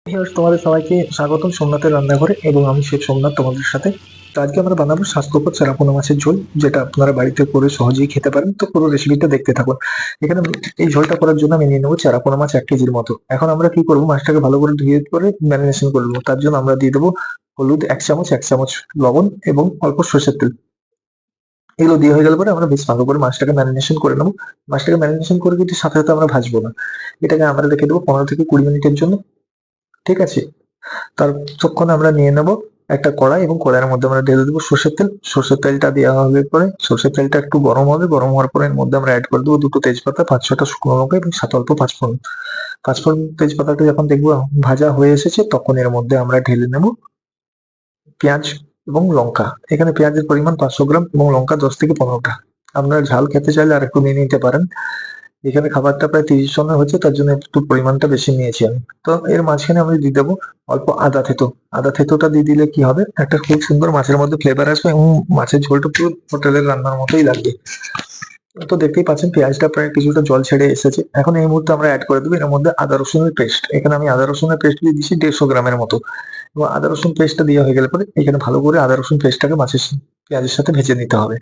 তোমাদের সবাইকে স্বাগতম সোমনাথের রান্নাঘরে এবং আমি শেফ সোমনাথ তোমাদের সাথে। তো আজকে আমরা বানাবো স্বাস্থ্যকর চারাপোনা মাছের ঝোল, যেটা আপনারা বাড়িতে করে সহজেই খেতে পারেন। তো পুরো রেসিপিটা দেখতে থাকুন। এখানে এই ঝোলটা করার জন্য আমি নিয়ে নেবো চারাপোনা মাছ 1 কেজির মতো। এখন আমরা কি করবো, মাছটাকে ভালো করে ধুয়ে পরে ম্যারিনেশন করবো। তার জন্য আমরা দিয়ে দেবো হলুদ 1 চামচ, 1 চামচ লবণ এবং অল্প সর্ষের তেল। এগুলো দিয়ে হয়ে গেলে পরে আমরা বেশ ভালো করে মাছটাকে ম্যারিনেশন করে নেবো। মাছটাকে ম্যারিনেশন করে কিন্তু সাথে সাথে আমরা ভাজবো না, এটাকে আমরা রেখে দেবো 15 থেকে 20 মিনিটের জন্য। ঠিক আছে। ততক্ষণ আমরা নিয়ে নেব একটা কড়াই এবং কড়াইয়ের মধ্যে আমরা ঢেলে দেবো সর্ষের তেল। সর্ষের তেলটা দেওয়া হবে পরে সর্ষের তেলটা একটু গরম হবে, গরম হওয়ার পরে এর মধ্যে আমরা অ্যাড করে দেবো 2টো তেজপাতা, 5-6টা শুকনো লঙ্কা এবং সাথে অল্প পাঁচফোড়ন। পাঁচফোড়ন তেজপাতাটা যখন দেখবো ভাজা হয়ে এসেছে, তখন এর মধ্যে আমরা ঢেলে নেব পেঁয়াজ এবং লঙ্কা। এখানে পেঁয়াজের পরিমাণ 500 গ্রাম এবং লঙ্কা 10 থেকে 15টা। আপনারা ঝাল খেতে চাইলে আর একটু নিয়ে নিতে পারেন। এখানে খাবারটা প্রায় 30 জনের হচ্ছে, তার জন্য একটু পরিমাণটা বেশি নিয়েছি আমি। তো এর মাঝখানে আমি দিয়ে দেবো অল্প আদা থেতো। আদা থেতোটা দিয়ে দিলে কি হবে, একটা খুব সুন্দর মাছের মধ্যে ফ্লেভার আসবে এবং মাছের ঝোলটা পুরো হোটেলের রান্নার মতোই লাগবে। তো দেখতেই পাচ্ছেন পেঁয়াজটা প্রায় কিছুটা জল ছেড়ে এসেছে। এখন এই মুহূর্তে আমরা অ্যাড করে দেবো এর মধ্যে আদা রসুনের পেস্ট। এখানে আমি আদা রসুনের পেস্ট দিয়ে দিচ্ছি 150 গ্রামের মতো। এবং আদা রসুন পেস্টটা দেওয়া হয়ে গেলে পরে এখানে ভালো করে আদা রসুন পেস্টটাকে পেঁয়াজের সাথে ভেজে নিতে হবে।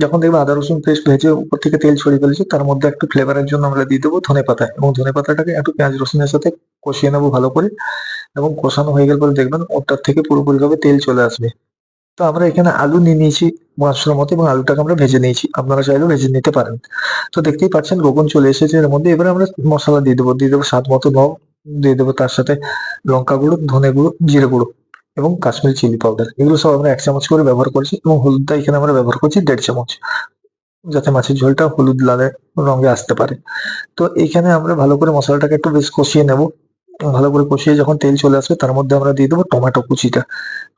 যখন দেখবে আদা রসুন পেস্ট ভেজে উপর থেকে তেল ছড়িয়ে ফেলেছে, তার মধ্যে একটু ফ্লেভারের জন্য আমরা দিয়ে দেবো ধনেপাতা, এবং ধনেপাতাটাকে একটু পেঁয়াজ রসুনের সাথে কষিয়ে নেবো ভালো করে। এবং কষানো হয়ে গেলে পরে দেখবেন ওটার থেকে পুরোপুরি ভাবে তেল চলে আসবে। তো আমরা এখানে আলু নিয়ে নিয়েছি 500 মতো এবং আলুটাকে আমরা ভেজে নিয়েছি, আপনারা চাইলেও ভেজে নিতে পারেন। তো দেখতেই পাচ্ছেন লবণ চলে এসেছে এর মধ্যে। এবারে আমরা মশলা দিয়ে দেবো স্বাদ মতো লবণ, দিয়ে দেবো তার সাথে লঙ্কা গুঁড়ো, ধনে গুঁড়ো, জিরে গুঁড়ো এবং কাশ্মীরি চিলি পাউডার। এগুলো সব আমরা 1 চামচ করে ব্যবহার করছি এবং হলুদটা এখানে আমরা ব্যবহার করছি 1.5 চামচ, যাতে মাছের ঝোলটা হলুদ লালে রঙে আসতে পারে। তো এইখানে আমরা ভালো করে মশলাটাকে একটু বেশ কষিয়ে নেব। ভালো করে কষিয়ে যখন তেল চলে আসবে, তার মধ্যে আমরা দিয়ে দেবো টমেটো কুচিটা।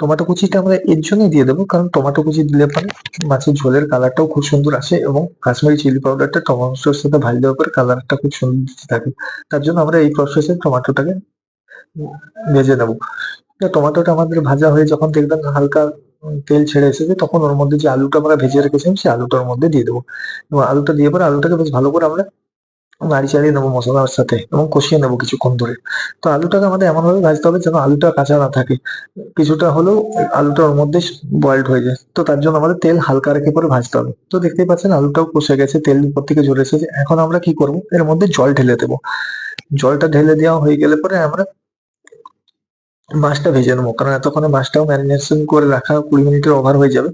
টমেটো কুচিটা আমরা এর জন্যই দিয়ে দেবো, কারণ টমেটো কুচি দিলে পরে মাছের ঝোলের কালারটাও খুব সুন্দর আসে এবং কাশ্মীরি চিলি পাউডারটা টমেটোর সাথে ভাজলে পরে কালারটা খুব সুন্দর দিতে থাকে। তার জন্য আমরা এই প্রসেসে টমেটোটাকে ভেজে নেবো। টমেটোটা আমাদের ভাজা হয়ে যখন দেখবেন হালকা তেল ছেড়ে এসেছে, তখন ওর মধ্যে যে আলুটা আমরা ভেজে রেখেছিলাম সেই আলুটার মধ্যে দিয়ে দেবো। এবং আলুটা দিয়ে পরে আলুটাকে বেশ ভালো করে আমরা নাড়ি চাড়িয়ে নেবো মশলার সাথে এবং কষিয়ে নেবো কিছুক্ষণ ধরে। তো আলুটাকে আমাদের এমন ভাবে ভাজতে হবে যেন আলুটা কাঁচা না থাকে, কিছুটা হলেও আলুটা ওর মধ্যে বয়েলড হয়ে যায়। তো তার জন্য আমাদের তেল হালকা রেখে পরে ভাজতে হবে। তো দেখতেই পাচ্ছেন আলুটাও কষে গেছে, তেল উপর থেকে ঝরে এসেছে। এখন আমরা কি করবো, এর মধ্যে জল ঢেলে দেবো। জলটা ঢেলে দেওয়া হয়ে গেলে পরে আমরা মাছটা ভেজে নেবো, কারণ এতক্ষণে মাছটাও ম্যারিনেশন করে রাখা 20 মিনিটের ওভার হয়ে যাবে।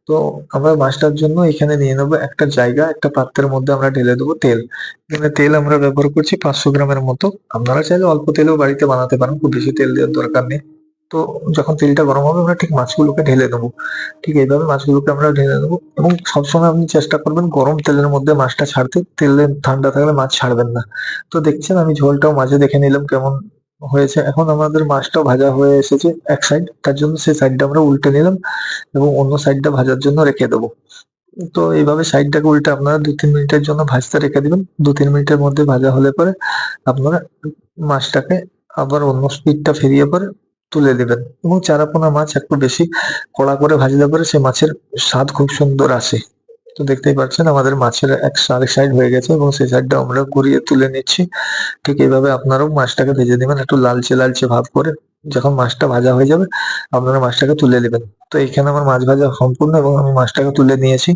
তো আমরা মাছটার জন্য এখানে নিয়ে নেবো একটা জায়গা, একটা পাত্রের মধ্যে আমরা ঢেলে দেবো তেল। এখানে তেল আমরা ব্যবহার করছি 500 গ্রামের মতো। আপনারা চাইলে অল্প তেলেও বাড়িতে বানাতে পারেন, খুব বেশি তেল দেওয়ার দরকার নেই। তো যখন তেলটা গরম হবে আমরা ঠিক মাছগুলোকে ঢেলে দেবো। ঠিক এইভাবে মাছগুলোকে আমরা ঢেলে দেবো এবং সবসময় আপনি চেষ্টা করবেন গরম তেলের মধ্যে মাছটা ছাড়তে, তেলে ঠান্ডা থাকলে মাছ ছাড়বেন না। তো দেখছেন আমি ঝোলটাও মাঝে দেখে নিলাম কেমন হয়েছে। এখন আমাদের মাছটাও ভাজা হয়ে এসেছে এক সাইড, তার জন্য সেই সাইডটা আমরা উল্টে নিলাম এবং অন্য সাইডটা ভাজার জন্য রেখে দেবো। তো এইভাবে সাইডটাকে উল্টে আপনারা 2-3 মিনিটের জন্য ভাজতে রেখে দিবেন। 2-3 মিনিটের মধ্যে ভাজা হলে পরে আপনারা মাছটাকে আবার অন্য স্পিডটা ফিরিয়ে পরে তুলে দিবেন। এবং চারাপোনা মাছ একটু বেশি কড়া করে ভাজলে পরে সে মাছের স্বাদ খুব সুন্দর আসে। তো দেখতেই পাচ্ছেন আমাদের মাছের আরেক সাইড হয়ে গেছে এবং সেই সাইডটা আমরা ঘুরিয়ে তুলে নিচ্ছি। ঠিক এইভাবে আপনারাও মাছটাকে ভেজে নেবেন একটু লালচে লালচে ভাব করে। যখন মাছটা ভাজা হয়ে যাবে, আপনারা মাছটাকে তুলে নেবেন। তো এখানে আমার মাছ ভাজা সম্পূর্ণ এবং আমি মাছটাকে তুলে নিয়েছি।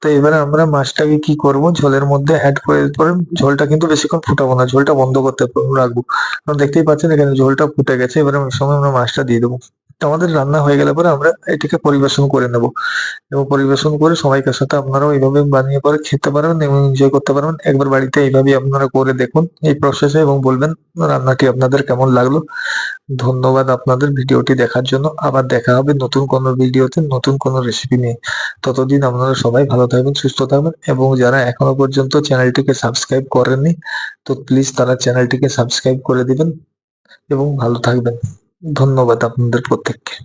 তো এবারে আমরা মাছটাকে কি করব, ঝোলের মধ্যে অ্যাড করে পরে ঝোলটা কিন্তু বেশিক্ষণ ফুটাবো না, ঝোলটা বন্ধ করতে রাখবো। কারণ দেখতেই পাচ্ছেন এখানে ঝোলটা ফুটে গেছে। এবারে ওই সময় আমরা মাছটা দিয়ে দেবো। তো আমাদের রান্না হয়ে গেলে পরে আমরা এটিকে পরিবেশন করে নেব। এবং পরিবেশন করে সবাইকার সাথে আপনারাও এইভাবে বানিয়ে পরে খেতে পারবেন এবং এনজয় করতে পারবেন। একবার বাড়িতে এইভাবেই আপনারা করে দেখুন এই প্রসেসে এবং বলবেন রান্নাটি আপনাদের কেমন লাগলো। ধন্যবাদ আপনাদের ভিডিওটি দেখার জন্য। আবার দেখা হবে নতুন কোনো ভিডিওতে নতুন কোনো রেসিপি নিয়ে। ততদিন আপনারা সবাই ভালো থাকবেন, সুস্থ থাকবেন এবং যারা এখনো পর্যন্ত চ্যানেলটিকে সাবস্ক্রাইব করেননি, তো প্লিজ তারা চ্যানেলটিকে সাবস্ক্রাইব করে দিবেন এবং ভালো থাকবেন। ধন্যবাদ আপনাদের প্রত্যেককে।